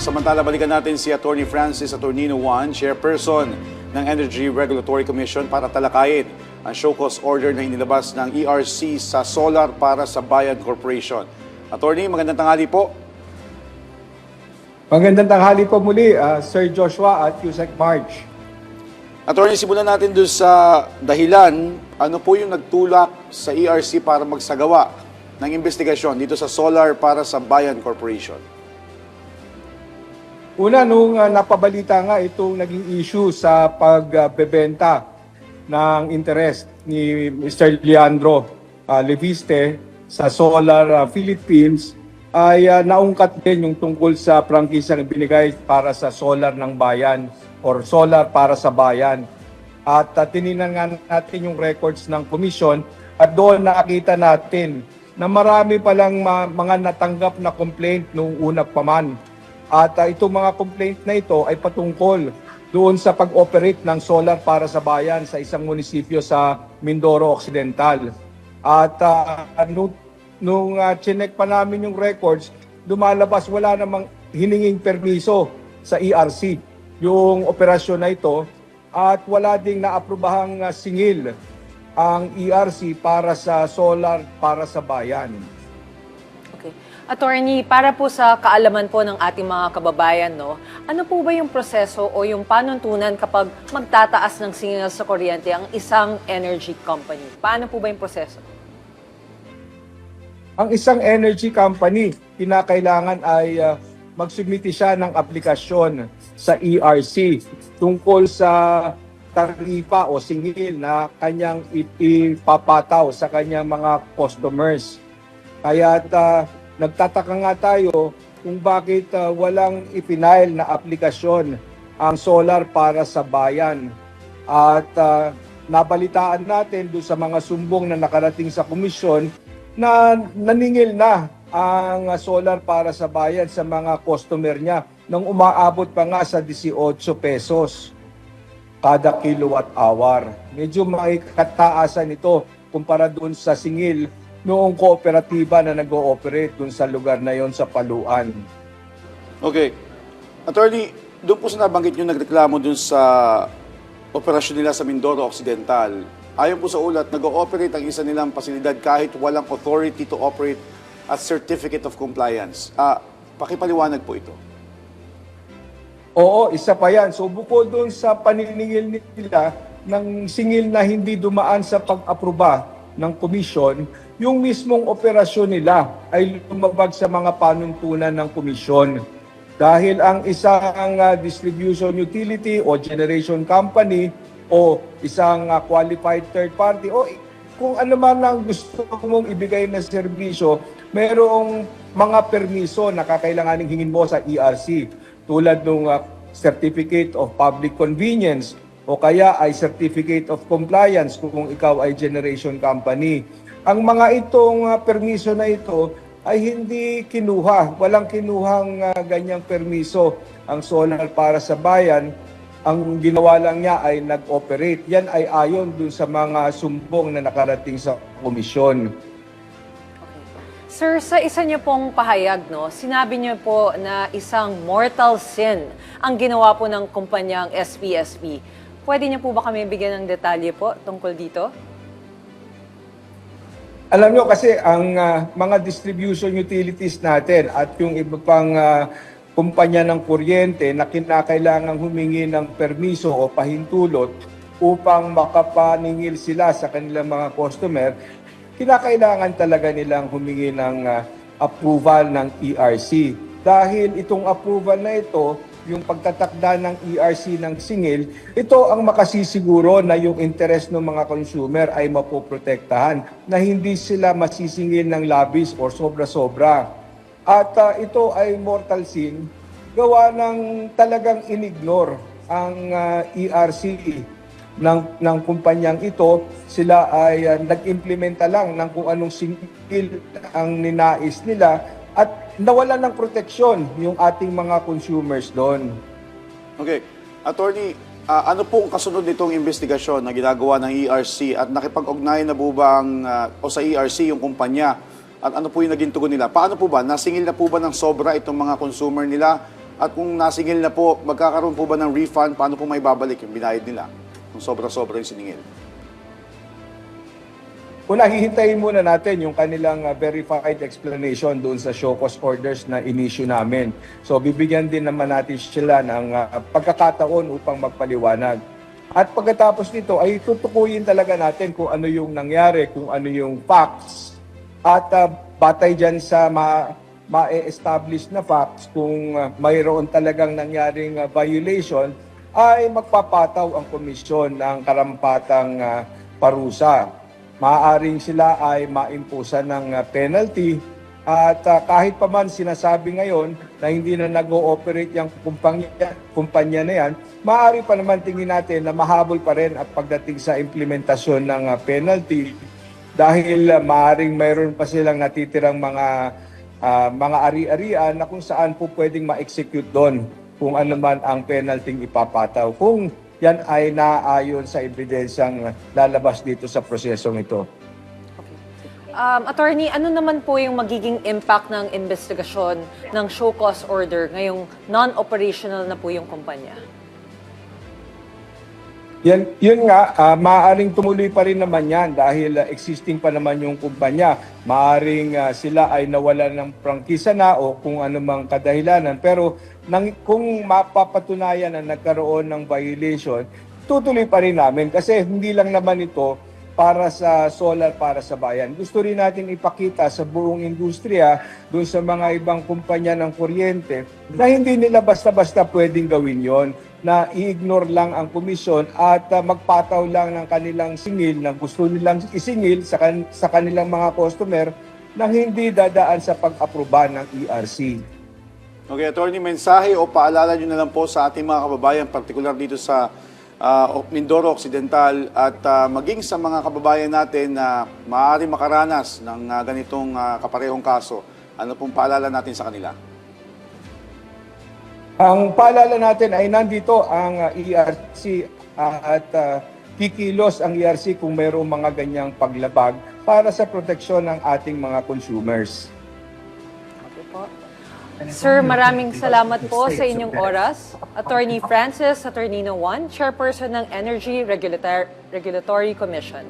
Samantala, balikan natin si Atty. Francis Attornino Juan, Chairperson ng Energy Regulatory Commission para talakayin ang show cause order na inilabas ng ERC sa Solar para sa Bayan Corporation. Attorney, magandang tanghali po. Magandang tanghali po muli, Sir Joshua at Yusek March. Attorney, simulan natin doon sa dahilan. Ano po yung nagtulak sa ERC para magsagawa ng investigasyon dito sa Solar para sa Bayan Corporation? Una, nung napabalita nga itong naging issue sa pagbebenta ng interest ni Mr. Leandro Leviste sa Solar Philippines, ay naungkat din yung tungkol sa prangkisang ibinigay para sa solar ng bayan or solar para sa bayan. At tininan nga natin yung records ng komisyon at doon nakita natin na marami palang mga natanggap na complaint nung una pa man. At itong mga complaint na ito ay patungkol doon sa pag-operate ng solar para sa bayan sa isang munisipyo sa Mindoro Occidental. At nung chinek pa namin yung records, lumalabas wala namang hininging permiso sa ERC yung operasyon na ito at wala ding naaprobahang singil ang ERC para sa solar para sa bayan. Okay. Attorney, para po sa kaalaman po ng ating mga kababayan, no, ano po ba yung proseso o yung panuntunan kapag magtataas ng singil sa kuryente ang isang energy company? Paano po ba yung proseso? Ang isang energy company, kinakailangan ay magsubmiti siya ng aplikasyon sa ERC tungkol sa taripa o singil na kanyang ipapataw sa kanyang mga customers. Kaya nagtataka nga tayo kung bakit walang ipinail na aplikasyon ang solar para sa bayan. At nabalitaan natin doon sa mga sumbong na nakarating sa komisyon na naningil na ang solar para sa bayan sa mga customer niya nang umaabot pa nga sa 18 pesos kada kilowatt hour. Medyo may kataasan ito kumpara doon sa singil noong kooperatiba na nag-ooperate dun sa lugar na yon sa Paluan. Okay. Attorney, doon po sa nabanggit nyo nagreklamo doon sa operasyon nila sa Mindoro Occidental. Ayon po sa ulat, nag-ooperate ang isa nilang pasilidad kahit walang authority to operate at certificate of compliance. Pakipaliwanag po ito. Oo, isa pa yan. So bukod doon sa paniningil nila ng singil na hindi dumaan sa pag-aproba ng komisyon, yung mismong operasyon nila ay lumabag sa mga panuntunan ng komisyon. Dahil ang isang distribution utility o generation company o isang qualified third party o kung ano man ang gusto mong ibigay na serbisyo, mayroong mga permiso na kakailanganing hingin mo sa ERC tulad ng Certificate of Public Convenience o kaya ay Certificate of Compliance kung ikaw ay generation company. Ang mga itong permiso na ito ay hindi kinuha. Walang kinuhang ganyang permiso ang solar para sa bayan. Ang ginawa lang niya ay nag-operate. Yan ay ayon dun sa mga sumbong na nakarating sa komisyon. Sir, sa isa niyo pong pahayag, no, sinabi niyo po na isang mortal sin ang ginawa po ng kumpanyang SPSP. Pwede niyo po ba kami bigyan ng detalye po tungkol dito? Alam nyo kasi ang mga distribution utilities natin at yung iba pang kumpanya ng kuryente na kinakailangang humingi ng permiso o pahintulot upang makapaningil sila sa kanilang mga customer, kinakailangan talaga nilang humingi ng approval ng ERC. Dahil itong approval na ito, yung pagtatakda ng ERC ng singil, ito ang makasisiguro na yung interest ng mga consumer ay mapoprotektahan, na hindi sila masisingil ng labis o sobra-sobra. At ito ay mortal sin, gawa ng talagang inignore ang ERC ng kumpanyang ito. Sila ay nag-implementa lang ng kung anong singil ang ninais nila at nawalan ng proteksyon yung ating mga consumers doon. Okay. Attorney, ano pong kasunod nitong investigasyon na ginagawa ng ERC at nakipag-ugnayan na po ba o sa ERC yung kumpanya at ano po yung naging tugon nila? Paano po ba? Nasingil na po ba ng sobra itong mga consumer nila At kung nasingil na po, magkakaroon po ba ng refund? Paano po may babalik yung binayad nila? Kung sobra-sobra yung siningil. Una, hihintayin muna natin yung kanilang verified explanation doon sa show cause orders na in-issue namin. So, bibigyan din naman natin sila ng pagkakataon upang magpaliwanag. At pagkatapos nito ay tutukuyin talaga natin kung ano yung nangyari, kung ano yung facts. At batay dyan sa ma-establish na facts, kung mayroon talagang nangyaring violation, ay magpapataw ang komisyon ng karampatang parusa. Maaaring sila ay maimpusan ng penalty at kahit pa man sinasabi ngayon na hindi na nag-ooperate yung kumpanya na yan, maaari pa naman tingin natin na mahabol pa rin at pagdating sa implementasyon ng penalty dahil maaaring mayroon pa silang natitirang mga ari-arian na kung saan po pwedeng ma-execute doon kung ano man ang penalty ipapataw. Kung yan ay naayon sa ebidensyang lalabas dito sa prosesong ito. Attorney, ano naman po yung magiging impact ng investigasyon ng show cause order ngayong non-operational na po yung kumpanya? Yun nga, maaaring tumuloy pa rin naman yan dahil existing pa naman yung kumpanya. Maaaring sila ay nawalan ng prangkisa na o kung anumang kadahilanan. Pero kung mapapatunayan na nagkaroon ng violation, tutuloy pa rin namin kasi hindi lang naman ito para sa solar, para sa bayan. Gusto rin natin ipakita sa buong industriya, doon sa mga ibang kumpanya ng kuryente, na hindi nila basta-basta pwedeng gawin yon, na i-ignore lang ang komisyon at magpataw lang ng kanilang singil na gusto nilang isingil sa kanilang mga customer na hindi dadaan sa pag-aproba ng ERC. Okay, Attorney, mensahe o paalala nyo na lang po sa ating mga kababayan, partikular dito sa Mindoro Occidental at maging sa mga kababayan natin na maaari makaranas ng ganitong kaparehong kaso. Ano pong paalala natin sa kanila? Ang paalala natin ay nandito ang ERC at kikilos ang ERC kung mayroong mga ganyang paglabag para sa proteksyon ng ating mga consumers. Okay po. Sir, maraming salamat po sa inyong oras. Attorney Francis Saturnino I, Chairperson ng Energy Regulatory Commission.